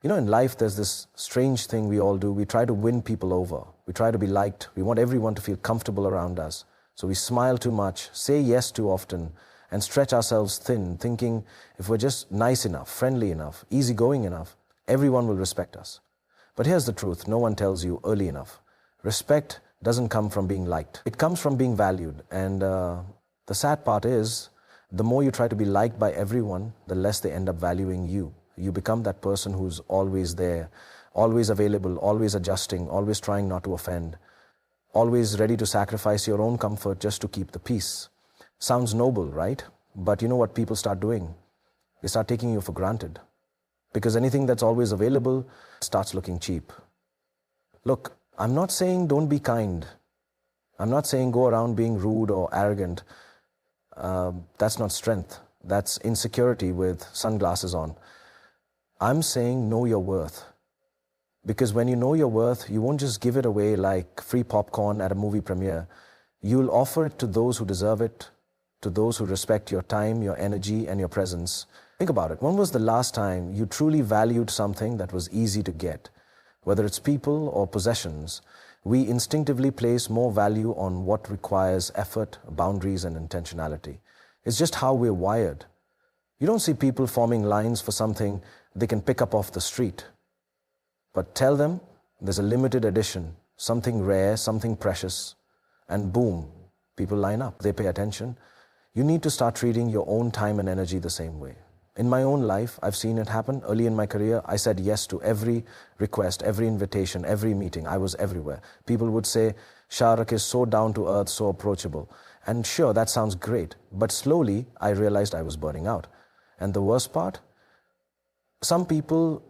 In life, there's this strange thing we all do. We try to win people over. We try to be liked. We want everyone to feel comfortable around us. So we smile too much, say yes too often, and stretch ourselves thin, thinking if we're just nice enough, friendly enough, easygoing enough, everyone will respect us. But here's the truth, no one tells you early enough. Respect doesn't come from being liked. It comes from being valued. And the sad part is, the more you try to be liked by everyone, the less they end up valuing you. You become that person who's always there, always available, always adjusting, always trying not to offend, always ready to sacrifice your own comfort just to keep the peace. Sounds noble, right? But you know what people start doing? They start taking you for granted. Because anything that's always available starts looking cheap. Look, I'm not saying don't be kind. I'm not saying go around being rude or arrogant. That's not strength. That's insecurity with sunglasses on. I'm saying know your worth. Because when you know your worth, you won't just give it away like free popcorn at a movie premiere. You'll offer it to those who deserve it, to those who respect your time, your energy, and your presence. Think about it. When was the last time you truly valued something that was easy to get? Whether it's people or possessions, we instinctively place more value on what requires effort, boundaries, and intentionality. It's just how we're wired. You don't see people forming lines for something they can pick up off the street. But tell them there's a limited edition, something rare, something precious, and boom, people line up. They pay attention. You need to start treating your own time and energy the same way. In my own life, I've seen it happen. Early in my career, I said yes to every request, every invitation, every meeting. I was everywhere. People would say, Shahrukh is so down to earth, so approachable. And sure, that sounds great. But slowly, I realized I was burning out. And the worst part? Some people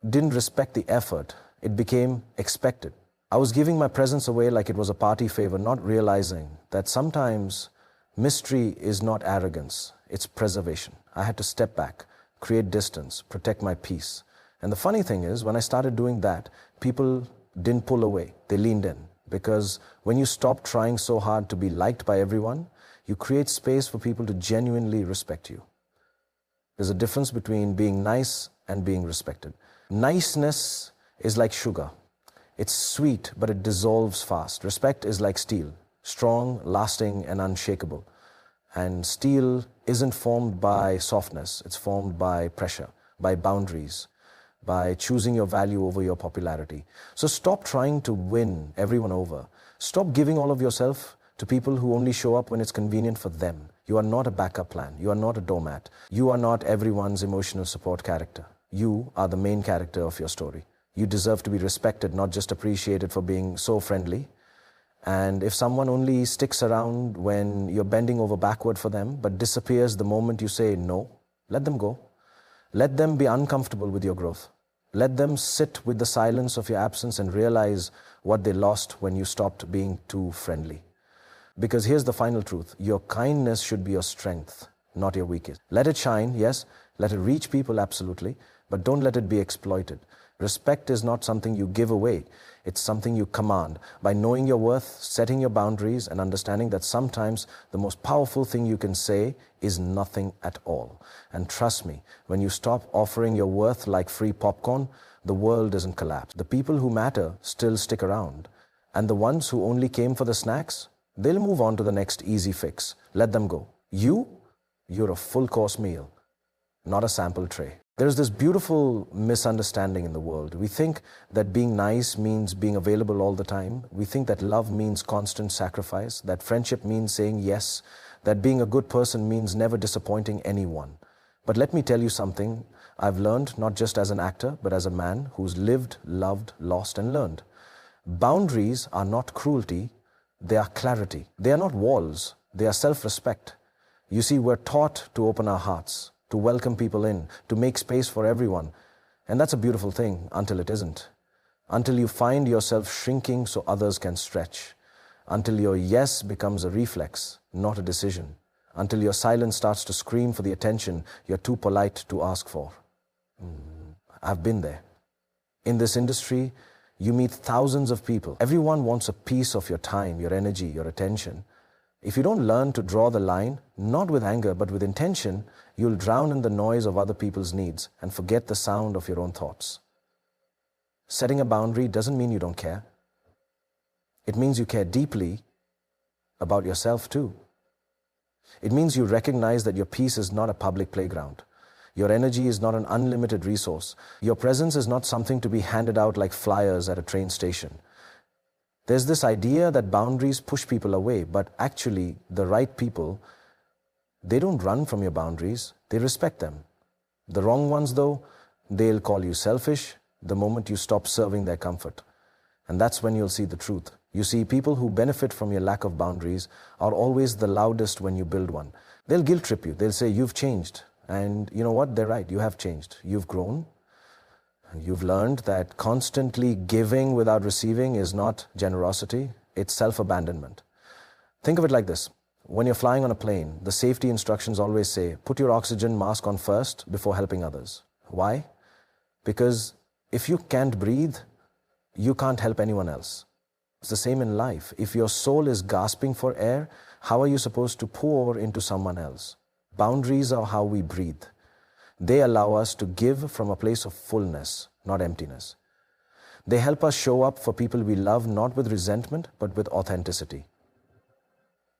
didn't respect the effort. It became expected. I was giving my presence away like it was a party favor, not realizing that sometimes mystery is not arrogance, it's preservation. I had to step back, create distance, protect my peace. And the funny thing is, when I started doing that, people didn't pull away, they leaned in. Because when you stop trying so hard to be liked by everyone, you create space for people to genuinely respect you. There's a difference between being nice and being respected. Niceness is like sugar. It's sweet, but it dissolves fast. Respect is like steel, strong, lasting, and unshakable. And steel isn't formed by softness. It's formed by pressure, by boundaries, by choosing your value over your popularity. So stop trying to win everyone over. Stop giving all of yourself to people who only show up when it's convenient for them. You are not a backup plan. You are not a doormat. You are not everyone's emotional support character. You are the main character of your story. You deserve to be respected, not just appreciated for being so friendly. And if someone only sticks around when you're bending over backward for them, but disappears the moment you say no, let them go. Let them be uncomfortable with your growth. Let them sit with the silence of your absence and realize what they lost when you stopped being too friendly. Because here's the final truth. Your kindness should be your strength, not your weakness. Let it shine, yes. Let it reach people, absolutely. But don't let it be exploited. Respect is not something you give away. It's something you command. By knowing your worth, setting your boundaries, and understanding that sometimes the most powerful thing you can say is nothing at all. And trust me, when you stop offering your worth like free popcorn, the world doesn't collapse. The people who matter still stick around. And the ones who only came for the snacks, they'll move on to the next easy fix. Let them go. You're a full course meal, not a sample tray. There's this beautiful misunderstanding in the world. We think that being nice means being available all the time. We think that love means constant sacrifice, that friendship means saying yes, that being a good person means never disappointing anyone. But let me tell you something I've learned, not just as an actor, but as a man who's lived, loved, lost, and learned. Boundaries are not cruelty, they are clarity. They are not walls, they are self-respect. You see, we're taught to open our hearts, to welcome people in, to make space for everyone. And that's a beautiful thing until it isn't. Until you find yourself shrinking so others can stretch. Until your yes becomes a reflex, not a decision. Until your silence starts to scream for the attention you're too polite to ask for. I've been there. In this industry, you meet thousands of people. Everyone wants a piece of your time, your energy, your attention. If you don't learn to draw the line, not with anger but with intention, you'll drown in the noise of other people's needs and forget the sound of your own thoughts. Setting a boundary doesn't mean you don't care. It means you care deeply about yourself too. It means you recognize that your peace is not a public playground. Your energy is not an unlimited resource. Your presence is not something to be handed out like flyers at a train station. There's this idea that boundaries push people away, but actually the right people, they don't run from your boundaries, they respect them. The wrong ones though, they'll call you selfish the moment you stop serving their comfort. And that's when you'll see the truth. You see, people who benefit from your lack of boundaries are always the loudest when you build one. They'll guilt trip you. They'll say, you've changed. And you know what? They're right. You have changed. You've grown. You've learned that constantly giving without receiving is not generosity. It's self-abandonment. Think of it like this. When you're flying on a plane, the safety instructions always say, put your oxygen mask on first before helping others. Why? Because if you can't breathe, you can't help anyone else. It's the same in life. If your soul is gasping for air, how are you supposed to pour into someone else? Boundaries are how we breathe. They allow us to give from a place of fullness, not emptiness. They help us show up for people we love, not with resentment, but with authenticity.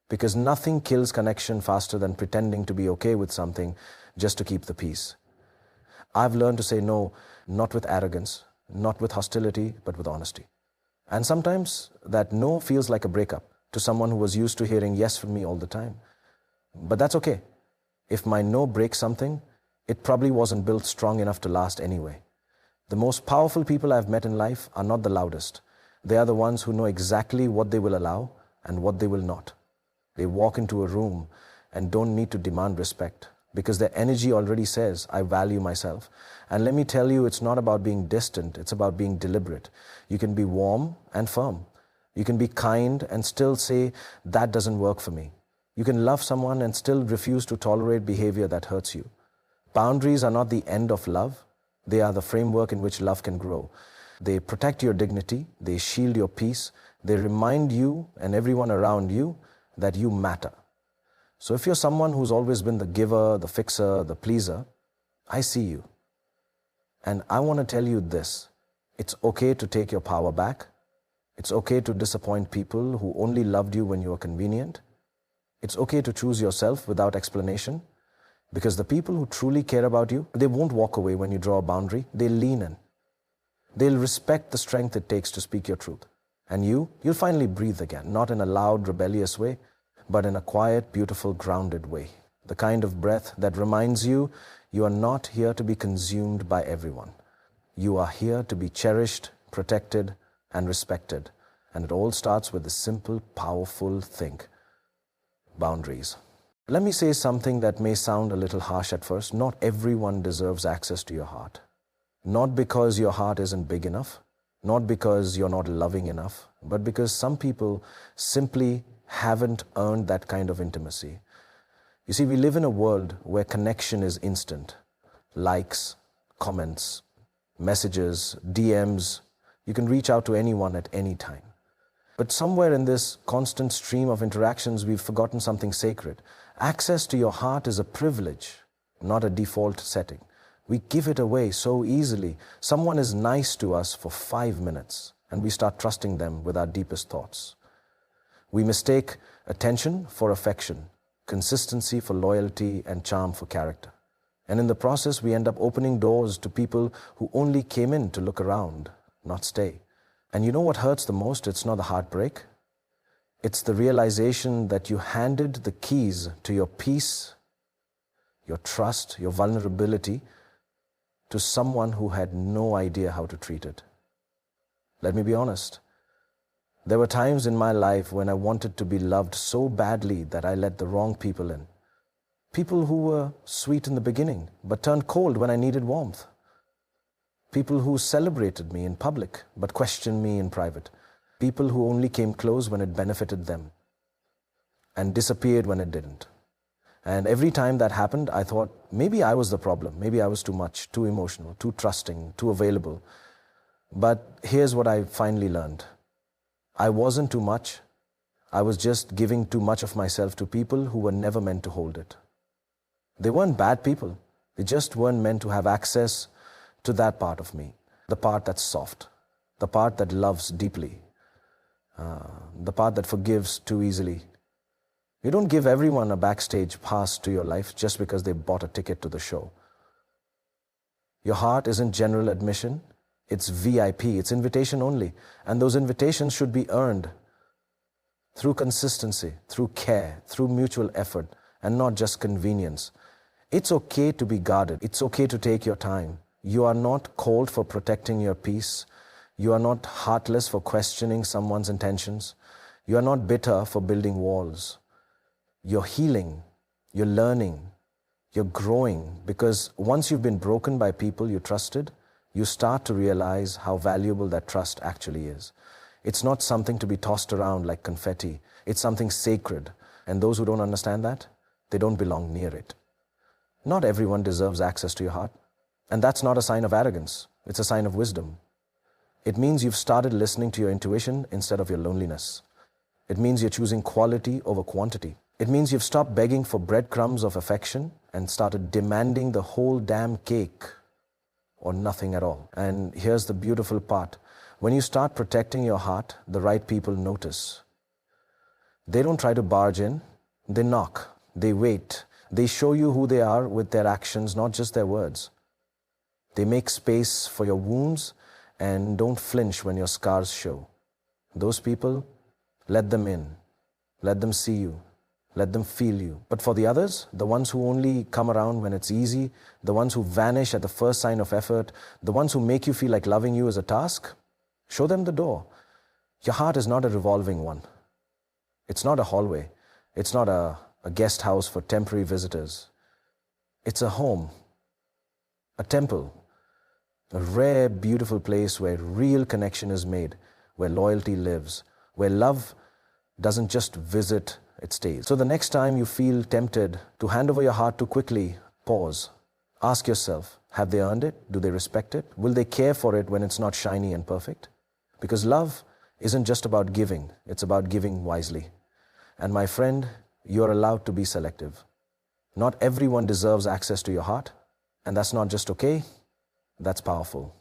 Because nothing kills connection faster than pretending to be okay with something just to keep the peace. I've learned to say no, not with arrogance, not with hostility, but with honesty. And sometimes that no feels like a breakup to someone who was used to hearing yes from me all the time. But that's okay. If my no breaks something, it probably wasn't built strong enough to last anyway. The most powerful people I've met in life are not the loudest. They are the ones who know exactly what they will allow and what they will not. They walk into a room and don't need to demand respect because their energy already says, I value myself. And let me tell you, it's not about being distant, it's about being deliberate. You can be warm and firm. You can be kind and still say, that doesn't work for me. You can love someone and still refuse to tolerate behavior that hurts you. Boundaries are not the end of love. They are the framework in which love can grow. They protect your dignity, they shield your peace, they remind you and everyone around you that you matter. So if you're someone who's always been the giver, the fixer, the pleaser, I see you. And I want to tell you this. It's okay to take your power back. It's okay to disappoint people who only loved you when you were convenient. It's okay to choose yourself without explanation. Because the people who truly care about you, they won't walk away when you draw a boundary. They'll lean in. They'll respect the strength it takes to speak your truth. And you'll finally breathe again, not in a loud, rebellious way, but in a quiet, beautiful, grounded way. The kind of breath that reminds you, you are not here to be consumed by everyone. You are here to be cherished, protected, and respected. And it all starts with a simple, powerful thing: boundaries. Let me say something that may sound a little harsh at first. Not everyone deserves access to your heart. Not because your heart isn't big enough, not because you're not loving enough, but because some people simply haven't earned that kind of intimacy. You see, we live in a world where connection is instant. Likes, comments, messages, DMs. You can reach out to anyone at any time. But somewhere in this constant stream of interactions, we've forgotten something sacred. Access to your heart is a privilege, not a default setting. We give it away so easily. Someone is nice to us for 5 minutes, and we start trusting them with our deepest thoughts. We mistake attention for affection, consistency for loyalty, and charm for character. And in the process, we end up opening doors to people who only came in to look around, not stay. And you know what hurts the most? It's not the heartbreak. It's the realization that you handed the keys to your peace, your trust, your vulnerability to someone who had no idea how to treat it. Let me be honest. There were times in my life when I wanted to be loved so badly that I let the wrong people in. People who were sweet in the beginning, but turned cold when I needed warmth. People who celebrated me in public, but questioned me in private. People who only came close when it benefited them and disappeared when it didn't. And every time that happened, I thought, maybe I was the problem. Maybe I was too much, too emotional, too trusting, too available. But here's what I finally learned. I wasn't too much. I was just giving too much of myself to people who were never meant to hold it. They weren't bad people. They just weren't meant to have access to that part of me, the part that's soft, the part that loves deeply, the part that forgives too easily. You don't give everyone a backstage pass to your life just because they bought a ticket to the show. Your heart isn't general admission, it's VIP, it's invitation only. And those invitations should be earned through consistency, through care, through mutual effort, and not just convenience. It's okay to be guarded. It's okay to take your time. You are not cold for protecting your peace. You are not heartless for questioning someone's intentions. You are not bitter for building walls. You're healing, you're learning, you're growing, because once you've been broken by people you trusted, you start to realize how valuable that trust actually is. It's not something to be tossed around like confetti. It's something sacred. And those who don't understand that, they don't belong near it. Not everyone deserves access to your heart. And that's not a sign of arrogance. It's a sign of wisdom. It means you've started listening to your intuition instead of your loneliness. It means you're choosing quality over quantity. It means you've stopped begging for breadcrumbs of affection and started demanding the whole damn cake or nothing at all. And here's the beautiful part. When you start protecting your heart, the right people notice. They don't try to barge in. They knock. They wait. They show you who they are with their actions, not just their words. They make space for your wounds and don't flinch when your scars show. Those people, let them in. Let them see you. Let them feel you. But for the others, the ones who only come around when it's easy, the ones who vanish at the first sign of effort, the ones who make you feel like loving you is a task, show them the door. Your heart is not a revolving one. It's not a hallway. It's not a guest house for temporary visitors. It's a home, a temple, a rare, beautiful place where real connection is made, where loyalty lives, where love doesn't just visit, it stays. So the next time you feel tempted to hand over your heart too quickly, pause. Ask yourself, have they earned it? Do they respect it? Will they care for it when it's not shiny and perfect? Because love isn't just about giving, it's about giving wisely. And my friend, you're allowed to be selective. Not everyone deserves access to your heart, and that's not just okay, that's powerful.